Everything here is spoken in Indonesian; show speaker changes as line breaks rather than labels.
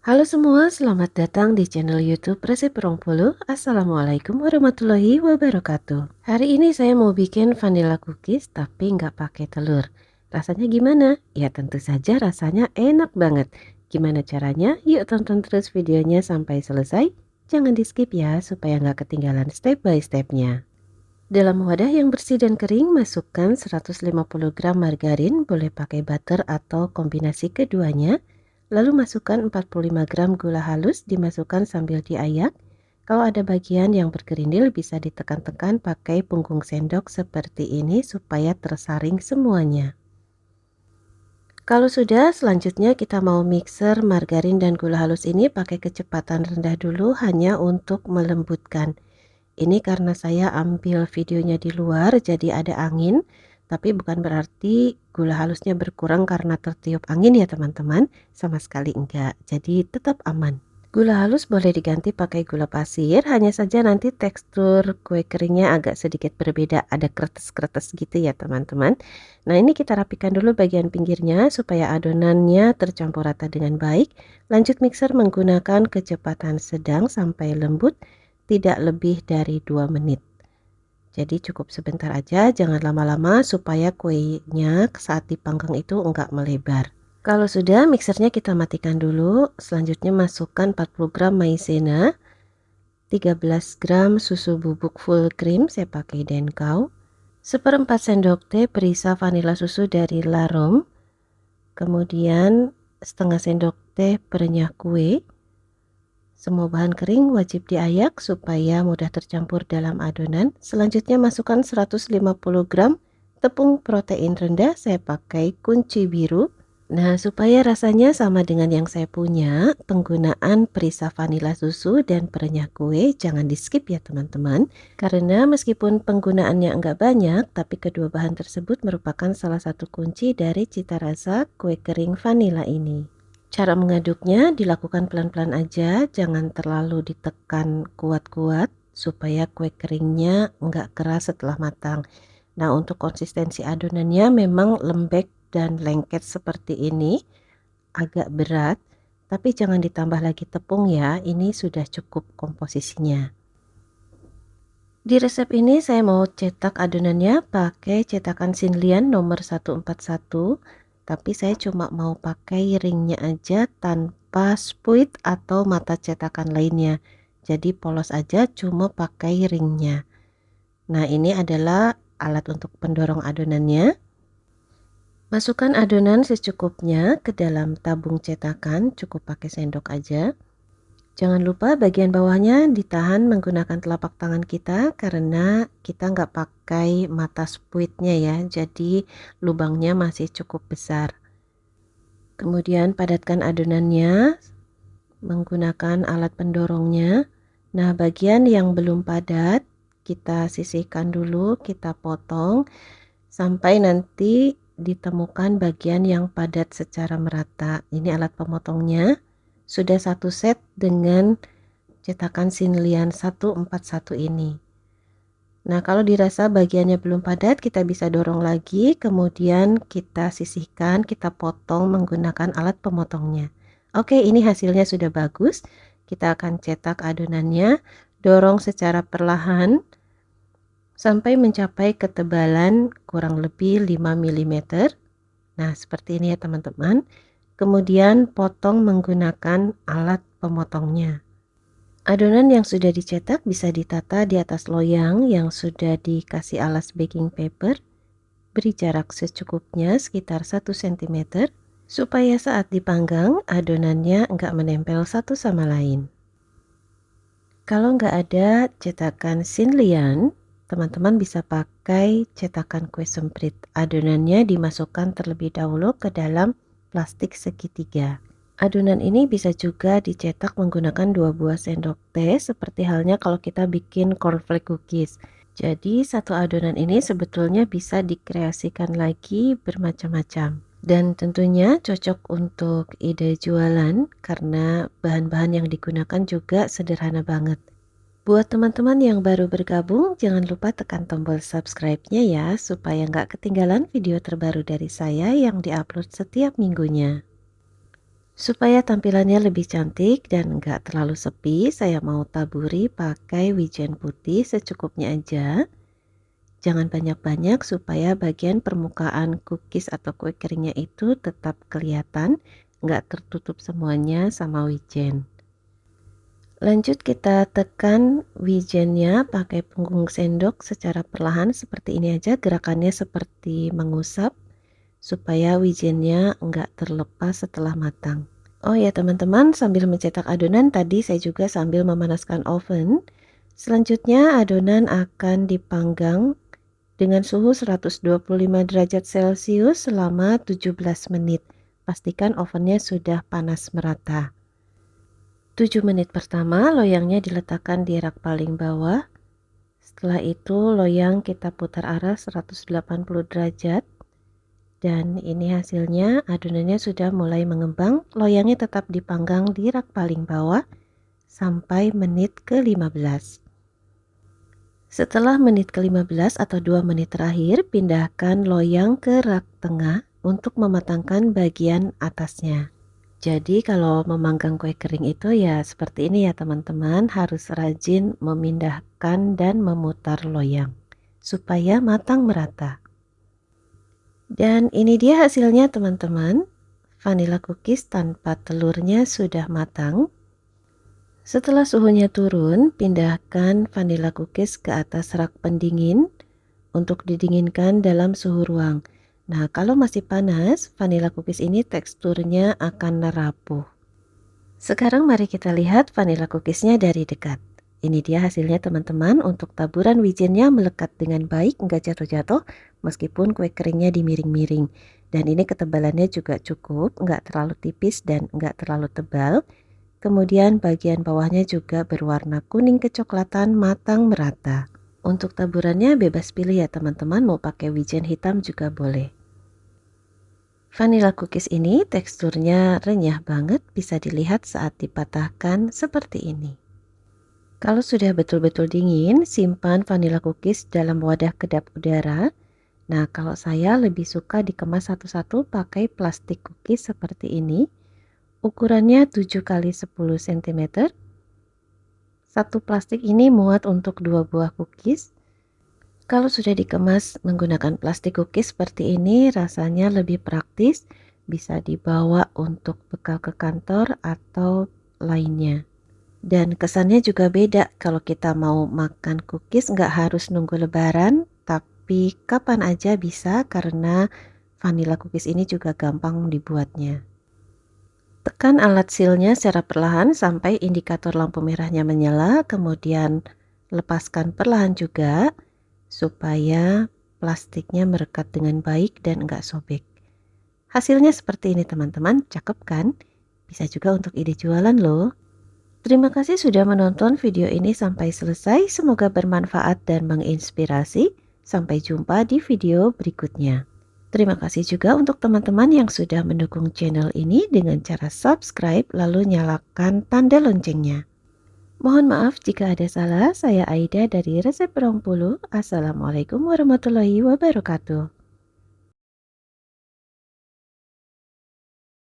Halo semua, selamat datang di channel YouTube Resep Bengkulu. Assalamualaikum warahmatullahi wabarakatuh. Hari ini saya mau bikin vanilla cookies tapi nggak pakai telur. Rasanya gimana? Ya tentu saja rasanya enak banget. Gimana caranya? Yuk tonton terus videonya sampai selesai. Jangan di skip ya supaya nggak ketinggalan step by stepnya. Dalam wadah yang bersih dan kering, masukkan 150 gram margarin, boleh pakai butter atau kombinasi keduanya. Lalu masukkan 45 gram gula halus, dimasukkan sambil diayak. Kalau ada bagian yang bergerindil bisa ditekan-tekan pakai punggung sendok seperti ini supaya tersaring semuanya. Kalau sudah, selanjutnya kita mau mixer margarin dan gula halus ini pakai kecepatan rendah dulu hanya untuk melembutkan. Ini karena saya ambil videonya di luar jadi ada angin, tapi bukan berarti gula halusnya berkurang karena tertiup angin ya teman-teman, sama sekali enggak. Jadi tetap aman. Gula halus boleh diganti pakai gula pasir, hanya saja nanti tekstur kue keringnya agak sedikit berbeda, ada kretes-kretes gitu ya teman-teman. Nah ini kita rapikan dulu bagian pinggirnya supaya adonannya tercampur rata dengan baik. Lanjut mixer menggunakan kecepatan sedang sampai lembut, tidak lebih dari 2 menit. Jadi cukup sebentar aja, jangan lama-lama supaya kuenya saat dipanggang itu enggak melebar. Kalau sudah, mixernya kita matikan dulu. Selanjutnya masukkan 40 gram maizena, 13 gram susu bubuk full cream, saya pakai Denkau, seperempat sendok teh perisa vanila susu dari Larong, kemudian setengah sendok teh perenyah kue. Semua bahan kering wajib diayak supaya mudah tercampur dalam adonan. Selanjutnya masukkan 150 gram tepung protein rendah, saya pakai kunci biru. Nah, supaya rasanya sama dengan yang saya punya, penggunaan perisa vanila susu dan perenyah kue jangan di skip ya teman-teman. Karena meskipun penggunaannya enggak banyak, tapi kedua bahan tersebut merupakan salah satu kunci dari cita rasa kue kering vanila ini. Cara mengaduknya dilakukan pelan-pelan aja, jangan terlalu ditekan kuat-kuat supaya kue keringnya enggak keras setelah matang. Nah, untuk konsistensi adonannya memang lembek dan lengket seperti ini, agak berat, tapi jangan ditambah lagi tepung ya, ini sudah cukup komposisinya. Di resep ini saya mau cetak adonannya pakai cetakan Xinlian nomor 141, tapi saya cuma mau pakai ringnya aja tanpa spuit atau mata cetakan lainnya. Jadi polos aja cuma pakai ringnya. Nah, ini adalah alat untuk pendorong adonannya. Masukkan adonan secukupnya ke dalam tabung cetakan, cukup pakai sendok aja. Jangan lupa bagian bawahnya ditahan menggunakan telapak tangan kita karena kita nggak pakai mata spuitnya ya, jadi lubangnya masih cukup besar. Kemudian padatkan adonannya menggunakan alat pendorongnya. Nah, bagian yang belum padat kita sisihkan dulu, kita potong sampai nanti ditemukan bagian yang padat secara merata. Ini alat pemotongnya. Sudah satu set dengan cetakan Xinlian 141 ini. Nah, kalau dirasa bagiannya belum padat, kita bisa dorong lagi, kemudian kita sisihkan, kita potong menggunakan alat pemotongnya. Oke, ini hasilnya sudah bagus. Kita akan cetak adonannya, dorong secara perlahan sampai mencapai ketebalan kurang lebih 5 mm. Nah, seperti ini ya teman-teman. Kemudian potong menggunakan alat pemotongnya. Adonan yang sudah dicetak bisa ditata di atas loyang yang sudah dikasih alas baking paper. Beri jarak secukupnya sekitar 1 cm supaya saat dipanggang adonannya enggak menempel satu sama lain. Kalau nggak ada cetakan Xinlian, teman-teman bisa pakai cetakan kue semprit. Adonannya dimasukkan terlebih dahulu ke dalam plastik segitiga. Adonan ini bisa juga dicetak menggunakan 2 buah sendok teh seperti halnya kalau kita bikin cornflake cookies. Jadi satu adonan ini sebetulnya bisa dikreasikan lagi bermacam-macam. Dan tentunya cocok untuk ide jualan karena bahan-bahan yang digunakan juga sederhana banget. Buat teman-teman yang baru bergabung, jangan lupa tekan tombol subscribe-nya ya supaya nggak ketinggalan video terbaru dari saya yang diupload setiap minggunya. Supaya tampilannya lebih cantik dan nggak terlalu sepi, saya mau taburi pakai wijen putih secukupnya aja. Jangan banyak-banyak supaya bagian permukaan cookies atau kue keringnya itu tetap kelihatan, nggak tertutup semuanya sama wijen. Lanjut kita tekan wijennya pakai punggung sendok secara perlahan seperti ini aja, gerakannya seperti mengusap supaya wijennya nggak terlepas setelah matang. Oh ya teman-teman, sambil mencetak adonan tadi saya juga sambil memanaskan oven. Selanjutnya adonan akan dipanggang dengan suhu 125 derajat Celcius selama 17 menit. Pastikan ovennya sudah panas merata. 7 menit pertama loyangnya diletakkan di rak paling bawah. Setelah itu loyang kita putar arah 180 derajat. Dan ini hasilnya, adonannya sudah mulai mengembang, loyangnya tetap dipanggang di rak paling bawah sampai menit ke-15. Setelah menit ke-15 atau 2 menit terakhir, pindahkan loyang ke rak tengah untuk mematangkan bagian atasnya. Jadi kalau memanggang kue kering itu ya seperti ini ya teman-teman, harus rajin memindahkan dan memutar loyang supaya matang merata. Dan ini dia hasilnya teman-teman. Vanilla cookies tanpa telurnya sudah matang. Setelah suhunya turun, pindahkan vanilla cookies ke atas rak pendingin untuk didinginkan dalam suhu ruang. Nah, kalau masih panas, vanilla cookies ini teksturnya akan rapuh. Sekarang mari kita lihat vanilla cookiesnya dari dekat. Ini dia hasilnya teman-teman, untuk taburan wijennya melekat dengan baik, nggak jatuh-jatuh meskipun kue keringnya dimiring-miring. Dan ini ketebalannya juga cukup, nggak terlalu tipis dan nggak terlalu tebal. Kemudian bagian bawahnya juga berwarna kuning kecoklatan matang merata. Untuk taburannya bebas pilih ya teman-teman, mau pakai wijen hitam juga boleh. Vanilla cookies ini teksturnya renyah banget, bisa dilihat saat dipatahkan seperti ini. Kalau sudah betul-betul dingin, simpan vanilla cookies dalam wadah kedap udara. Nah, kalau saya lebih suka dikemas satu-satu pakai plastik cookies seperti ini. Ukurannya 7 kali 10 cm. Satu plastik ini muat untuk 2 buah cookies. Kalau sudah dikemas menggunakan plastik cookies seperti ini, rasanya lebih praktis, bisa dibawa untuk bekal ke kantor atau lainnya. Dan kesannya juga beda, kalau kita mau makan cookies nggak harus nunggu lebaran, tapi kapan aja bisa karena vanilla cookies ini juga gampang dibuatnya. Tekan alat sealnya secara perlahan sampai indikator lampu merahnya menyala, kemudian lepaskan perlahan juga supaya plastiknya merekat dengan baik dan enggak sobek. Hasilnya seperti ini teman-teman, cakep kan? Bisa juga untuk ide jualan loh. Terima kasih sudah menonton video ini sampai selesai, semoga bermanfaat dan menginspirasi. Sampai jumpa di video berikutnya. Terima kasih juga untuk teman-teman yang sudah mendukung channel ini dengan cara subscribe lalu nyalakan tanda loncengnya. Mohon maaf jika ada salah, saya Aida dari Resep Bengkulu. Assalamualaikum warahmatullahi wabarakatuh.